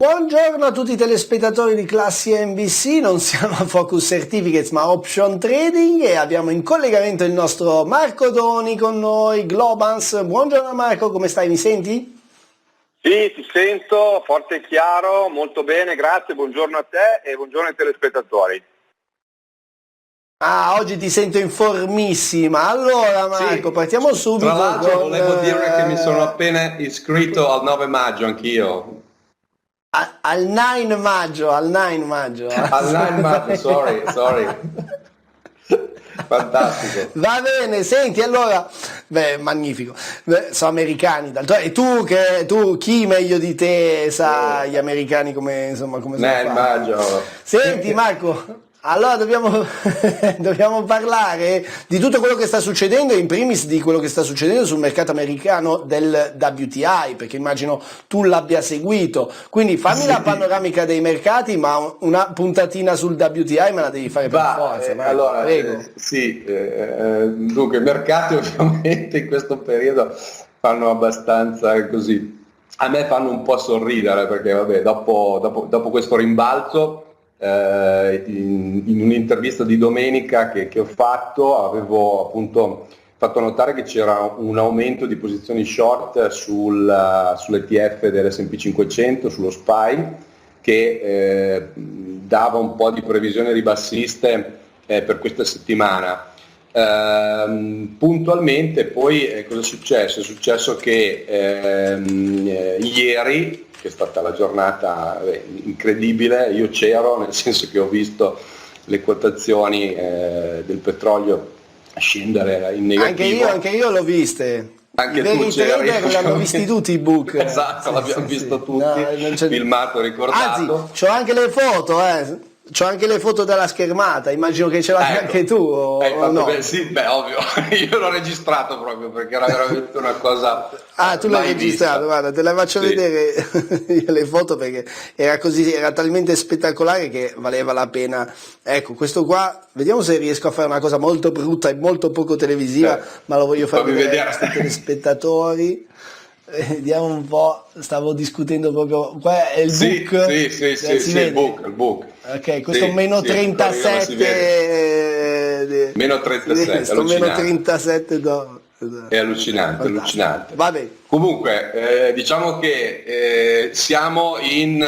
Buongiorno a tutti i telespettatori di Classi NBC, non siamo a Focus Certificates ma Option Trading e abbiamo in collegamento il nostro Marco Doni con noi, Globans. Buongiorno Marco, come stai? Mi senti? Sì, ti sento forte e chiaro, molto bene, grazie, buongiorno a te e buongiorno ai telespettatori. Ah, oggi ti sento informissima. Allora Marco, Sì, partiamo subito. tra l'altro volevo dire che mi sono appena iscritto al 9 maggio anch'io. Al 9 maggio, al 9 maggio. Al 9 maggio, sorry. Fantastico. Va bene, senti, allora, magnifico. Sono americani, e tu chi meglio di te sa gli americani come sono fatti? Maggio. Senti Marco, allora dobbiamo parlare di tutto quello che sta succedendo, in primis di quello che sta succedendo sul mercato americano del WTI, perché immagino tu l'abbia seguito, quindi fammi la panoramica dei mercati, ma una puntatina sul WTI me la devi fare per forza. Marco, allora, prego. Dunque i mercati ovviamente in questo periodo fanno abbastanza così, a me fanno un po' sorridere perché vabbè, dopo questo rimbalzo, in un'intervista di domenica che ho fatto avevo appunto fatto notare che c'era un aumento di posizioni short sull'ETF dell'S&P 500, sullo SPY, che dava un po' di previsioni ribassiste per questa settimana. Puntualmente poi cosa è successo? È successo che ieri, che è stata la giornata incredibile, io c'ero, nel senso che ho visto le quotazioni del petrolio scendere in negativo. Anche io l'ho viste. Anche I veri c'eri, trader l'hanno visti tutti i book. Esatto, l'abbiamo visto tutti, filmato, ricordato. Anzi, c'ho anche le foto, C'ho anche le foto della schermata, immagino che ce l'hai anche tu, o no? Sì, ovvio, io l'ho registrato proprio perché era veramente una cosa. Ah, tu l'hai registrato, guarda, te la faccio vedere le foto perché era così, era talmente spettacolare che valeva la pena. Ecco, questo qua, vediamo se riesco a fare una cosa molto brutta e molto poco televisiva, ma lo voglio far vedere ai nostri telespettatori. Vediamo un po', stavo discutendo proprio, qua è il book? Sì, il book. Ok, questo meno 37 meno 37, sto meno 37 è allucinante. Va bene. Comunque diciamo che siamo in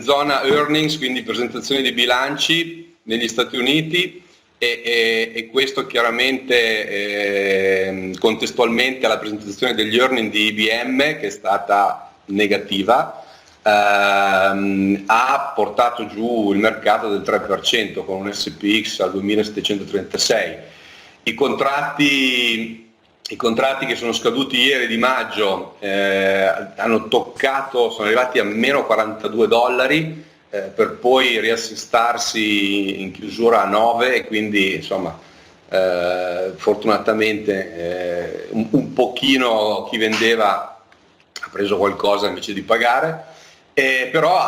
zona earnings, quindi presentazione dei bilanci negli Stati Uniti, e questo chiaramente contestualmente alla presentazione degli earnings di IBM, che è stata negativa, ha portato giù il mercato del 3% con un SPX a 2736. I contratti che sono scaduti ieri di maggio sono arrivati a meno $42, per poi riassestarsi in chiusura a 9, e quindi insomma fortunatamente un pochino chi vendeva ha preso qualcosa invece di pagare, però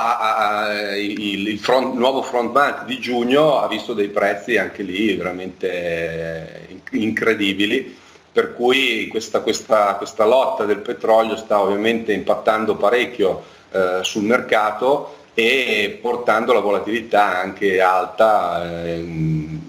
il nuovo front month di giugno ha visto dei prezzi anche lì veramente incredibili, per cui questa lotta del petrolio sta ovviamente impattando parecchio sul mercato e portando la volatilità anche alta, in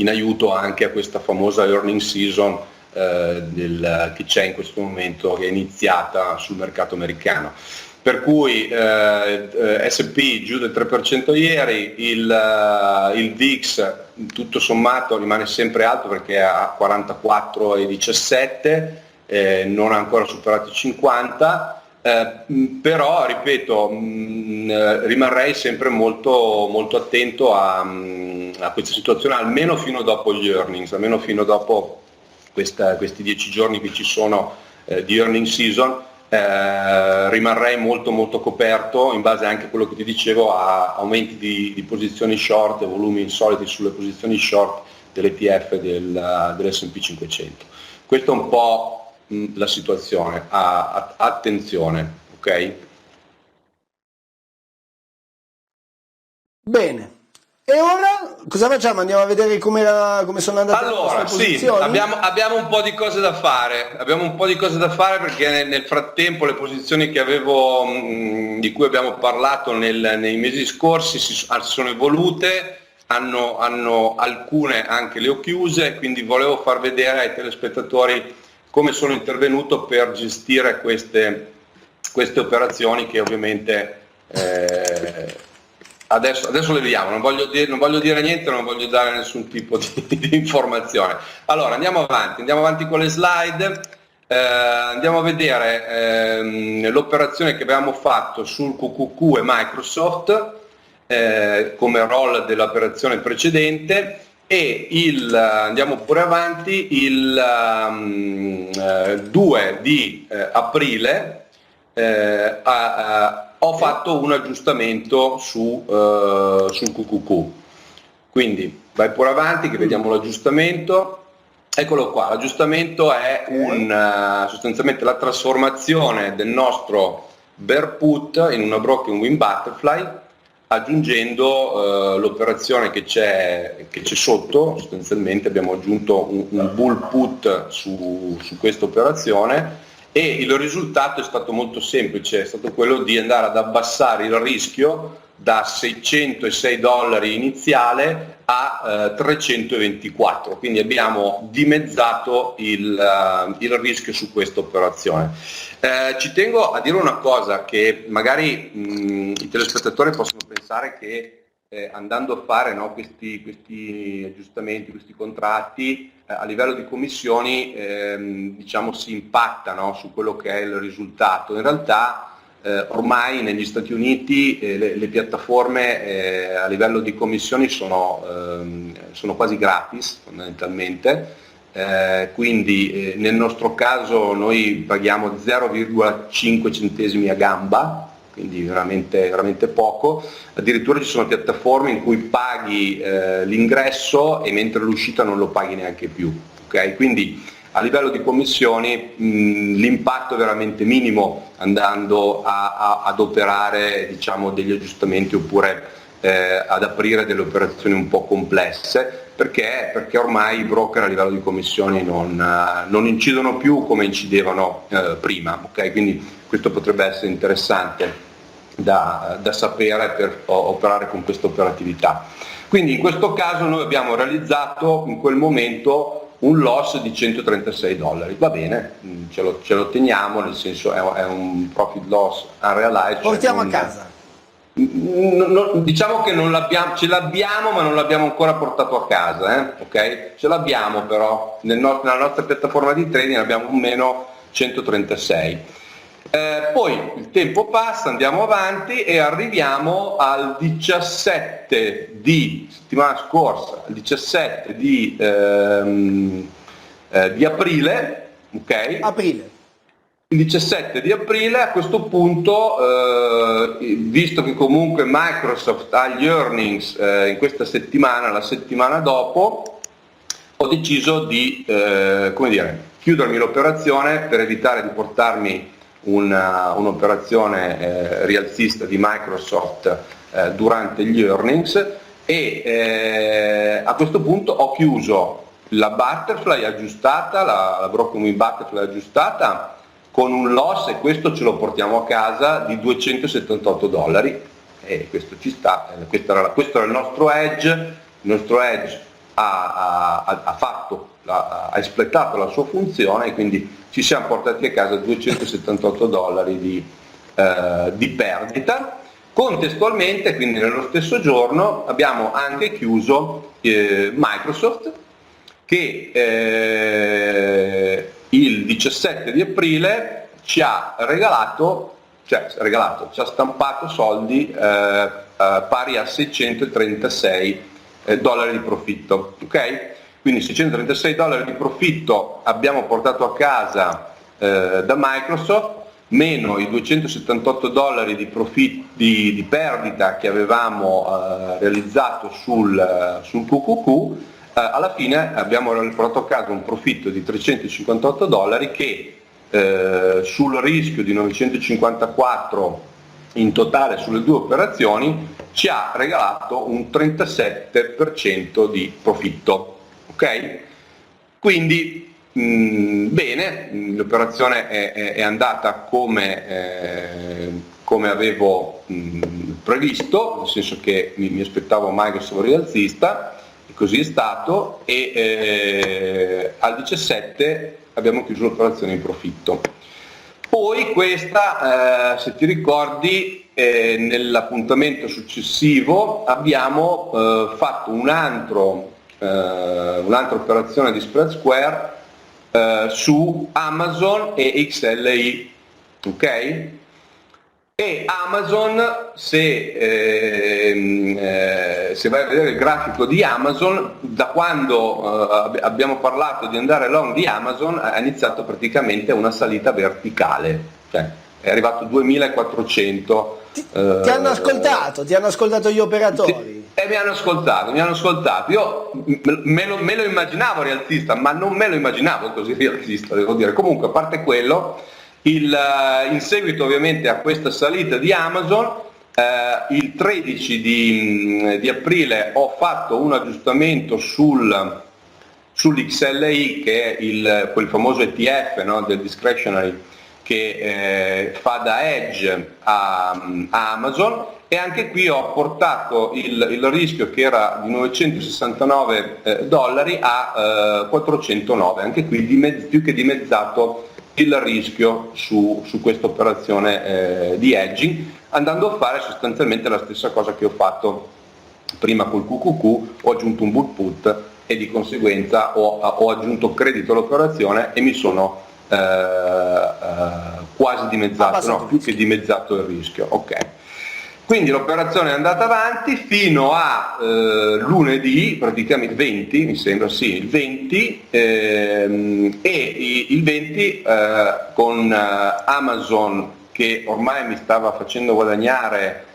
aiuto anche a questa famosa earning season che c'è in questo momento, che è iniziata sul mercato americano. Per cui S&P giù del 3% ieri, il VIX tutto sommato rimane sempre alto perché è a 44,17, non ha ancora superato i 50. Però ripeto, rimarrei sempre molto, molto attento a questa situazione, almeno fino dopo gli earnings, almeno fino dopo questi 10 giorni che ci sono di earning season. Rimarrei molto molto coperto in base anche a quello che ti dicevo, a aumenti di posizioni short e volumi insoliti sulle posizioni short dell'ETF dell'S&P 500. Questo è un po' la situazione, attenzione, ok? Bene, E ora cosa facciamo? Andiamo a vedere come sono andate le Allora, nostre sì, posizioni? abbiamo un po' di cose da fare. Abbiamo un po' di cose da fare perché nel frattempo le posizioni che avevo, di cui abbiamo parlato nei mesi scorsi si sono evolute, hanno alcune anche le ho chiuse, quindi volevo far vedere ai telespettatori come sono intervenuto per gestire queste operazioni che ovviamente adesso le vediamo, non voglio dire niente, non voglio dare nessun tipo di informazione. Allora andiamo avanti con le slide, andiamo a vedere l'operazione che abbiamo fatto sul QQQ e Microsoft come roll dell'operazione precedente, e andiamo pure avanti, il 2 di aprile ho fatto un aggiustamento sul QQQ, quindi vai pure avanti che vediamo l'aggiustamento. Eccolo qua, l'aggiustamento è sostanzialmente la trasformazione del nostro bear put in una broken wing butterfly, aggiungendo l'operazione che c'è sotto. Sostanzialmente abbiamo aggiunto un bull put su questa operazione, e il risultato è stato molto semplice, è stato quello di andare ad abbassare il rischio da $606 iniziale a 324, quindi abbiamo dimezzato il rischio su questa operazione. Ci tengo a dire una cosa che magari i telespettatori possono pensare che andando a fare, no, questi aggiustamenti, questi contratti a livello di commissioni diciamo si impatta, no, su quello che è il risultato. In realtà ormai negli Stati Uniti le piattaforme a livello di commissioni sono quasi gratis fondamentalmente, quindi nel nostro caso noi paghiamo 0,5 centesimi a gamba, quindi veramente poco. Addirittura ci sono piattaforme in cui paghi l'ingresso e mentre l'uscita non lo paghi neanche più, okay? Quindi a livello di commissioni l'impatto è veramente minimo andando ad operare, diciamo, degli aggiustamenti oppure ad aprire delle operazioni un po' complesse, perché ormai i broker a livello di commissioni non incidono più come incidevano prima, okay? Quindi questo potrebbe essere interessante da sapere per operare con questa operatività. Quindi in questo caso noi abbiamo realizzato in quel momento un loss di $136, va bene, ce lo teniamo, nel senso è un profit loss unrealized. Portiamo a casa. Diciamo che ce l'abbiamo ma non l'abbiamo ancora portato a casa, ok? Ce l'abbiamo però, nella nostra piattaforma di trading abbiamo un meno 136. Poi il tempo passa, andiamo avanti e arriviamo al 17 di settimana scorsa, il 17 di aprile, ok? Aprile. Il 17 di aprile, a questo punto, visto che comunque Microsoft ha gli earnings in questa settimana, la settimana dopo, ho deciso di chiudermi l'operazione per evitare di portarmi un'operazione rialzista di Microsoft durante gli earnings, e a questo punto ho chiuso la butterfly aggiustata, la broken wing butterfly aggiustata, con un loss, e questo ce lo portiamo a casa, di $278, e questo ci sta. Questo era il nostro hedge. Il nostro hedge ha espletato la sua funzione, e quindi ci siamo portati a casa $278 di perdita. Contestualmente, quindi nello stesso giorno, abbiamo anche chiuso Microsoft, che il 17 di aprile ci ha ci ha stampato soldi pari a $636 di profitto, ok? Quindi $636 di profitto abbiamo portato a casa da Microsoft, meno i $278 di perdita che avevamo realizzato sul QQQ. Alla fine abbiamo portato a casa un profitto di $358 che sul rischio di 954 in totale sulle due operazioni ci ha regalato un 37% di profitto. Ok? Quindi bene, l'operazione è andata come avevo previsto, nel senso che mi aspettavo mai che fosse rialzista, e così è stato, e al 17 abbiamo chiuso l'operazione in profitto. Poi questa, se ti ricordi, nell'appuntamento successivo abbiamo fatto un'altra operazione di spread square su Amazon e XLI, ok? E Amazon, se vai a vedere il grafico di Amazon, da quando abbiamo parlato di andare long di Amazon ha iniziato praticamente una salita verticale, cioè è arrivato 2400. Ti hanno ascoltato gli operatori? Mi hanno ascoltato. Io me lo immaginavo rialzista, ma non me lo immaginavo così rialzista, devo dire. Comunque, a parte quello, in seguito ovviamente a questa salita di Amazon, il 13 di aprile ho fatto un aggiustamento sull'XLI, che è quel famoso ETF, no, del discretionary, che fa da hedge a Amazon, e anche qui ho portato il rischio, che era di $969 a 409, anche qui più che dimezzato il rischio su questa operazione di hedging, andando a fare sostanzialmente la stessa cosa che ho fatto prima col QQQ. Ho aggiunto un bull put e di conseguenza ho aggiunto credito all'operazione e mi sono quasi dimezzato, no, più che dimezzato il rischio. Ok. Quindi l'operazione è andata avanti fino a lunedì, praticamente 20, mi sembra, sì, il 20, e il 20 con Amazon, che ormai mi stava facendo guadagnare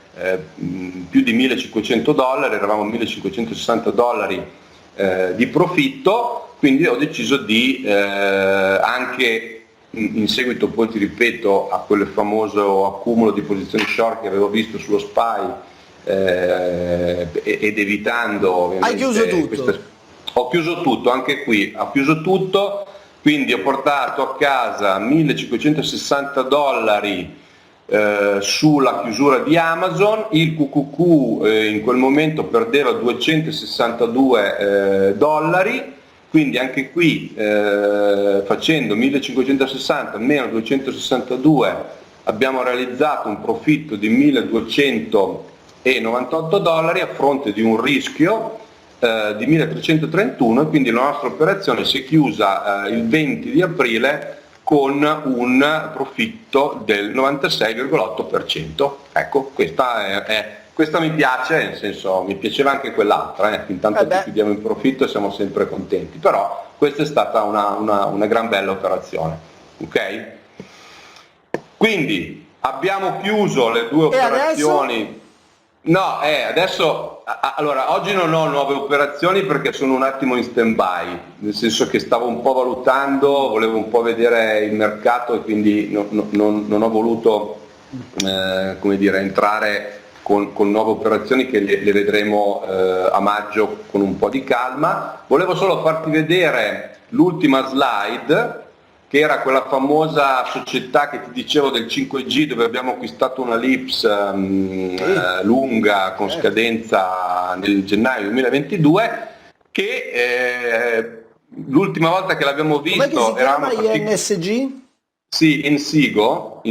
più di $1.500, eravamo a $1.560 di profitto, quindi ho deciso di anche in seguito, poi ti ripeto, a quel famoso accumulo di posizioni short che avevo visto sullo SPY, ed evitando ovviamente. Hai chiuso tutto? Ho chiuso tutto, anche qui ho chiuso tutto, quindi ho portato a casa $1.560 sulla chiusura di Amazon. Il QQQ in quel momento perdeva $262, quindi anche qui facendo 1560 meno 262 abbiamo realizzato un profitto di $1.298 a fronte di un rischio di 1.331, e quindi la nostra operazione si è chiusa il 20 di aprile con un profitto del 96,8%. Ecco, questa mi piace, nel senso, mi piaceva anche quell'altra, intanto ci chiudiamo in profitto e siamo sempre contenti, però questa è stata una gran bella operazione. Ok? Quindi abbiamo chiuso le due operazioni. Adesso? No, adesso, allora, oggi non ho nuove operazioni perché sono un attimo in stand-by, nel senso che stavo un po' valutando, volevo un po' vedere il mercato, e quindi non ho voluto come dire, entrare con nuove operazioni che le vedremo a maggio con un po' di calma. Volevo solo farti vedere l'ultima slide, che era quella famosa società che ti dicevo del 5G, dove abbiamo acquistato una LIPS lunga con scadenza nel gennaio 2022, che l'ultima volta che l'abbiamo visto eravamo INSG? Sì, Insigo,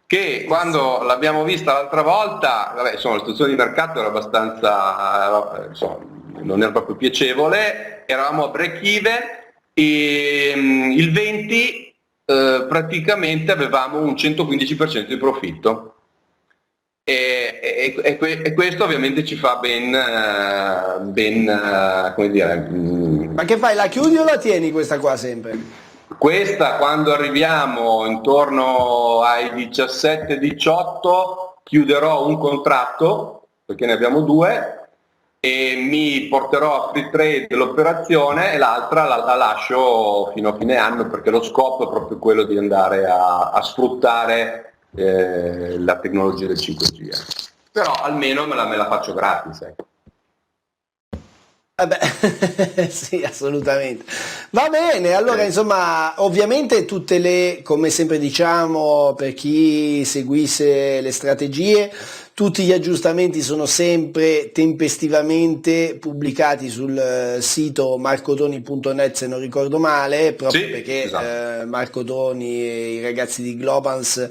che quando l'abbiamo vista l'altra volta, vabbè, insomma, la situazione di mercato era abbastanza, insomma, non era proprio piacevole, eravamo a break even, e il 20 praticamente avevamo un 115% di profitto, e questo ovviamente ci fa ben come dire. Ma che fai, la chiudi o la tieni questa qua sempre? Questa, quando arriviamo intorno ai 17-18, chiuderò un contratto, perché ne abbiamo due, e mi porterò a free trade l'operazione, e l'altra la lascio fino a fine anno, perché lo scopo è proprio quello di andare a sfruttare la tecnologia del 5G. Però almeno me la faccio gratis. Ecco. Sì, assolutamente. Va bene, allora insomma, ovviamente tutte le, come sempre diciamo, per chi seguisse le strategie, tutti gli aggiustamenti sono sempre tempestivamente pubblicati sul sito marcotoni.net, se non ricordo male, proprio Sì, perché esatto. Marco Toni e i ragazzi di Globans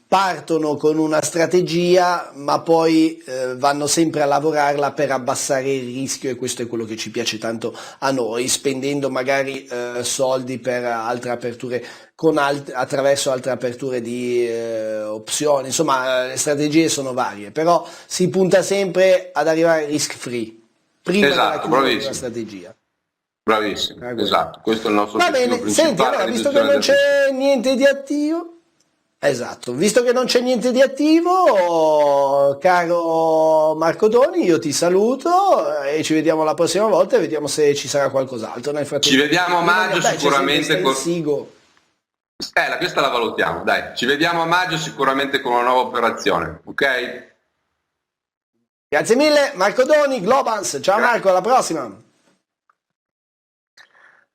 partono con una strategia, ma poi vanno sempre a lavorarla per abbassare il rischio, e questo è quello che ci piace tanto a noi, spendendo magari soldi per altre aperture attraverso altre aperture di opzioni. Insomma, le strategie sono varie, però si punta sempre ad arrivare risk free prima della Esatto, chiusura di una bravissimo. strategia. Bravissimo, esatto, questo è il nostro Va obiettivo bene, principale. senti, allora, visto che non c'è niente di attivo, esatto, visto che non c'è niente di attivo, caro Marco Toni, io ti saluto e ci vediamo la prossima volta e vediamo se ci sarà qualcos'altro. Nel frattempo, ci vediamo a maggio sicuramente con... Sigo. questa la valutiamo, dai. Ci vediamo a maggio sicuramente con una nuova operazione, ok? Grazie mille, Marco Toni, Globans. Ciao Marco, alla prossima.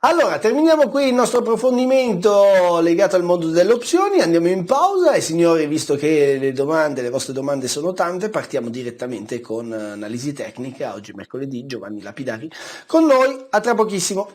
Allora, terminiamo qui il nostro approfondimento legato al mondo delle opzioni, andiamo in pausa e signori, visto che le vostre domande sono tante, partiamo direttamente con analisi tecnica. Oggi mercoledì, Giovanni Lapidari con noi, a tra pochissimo.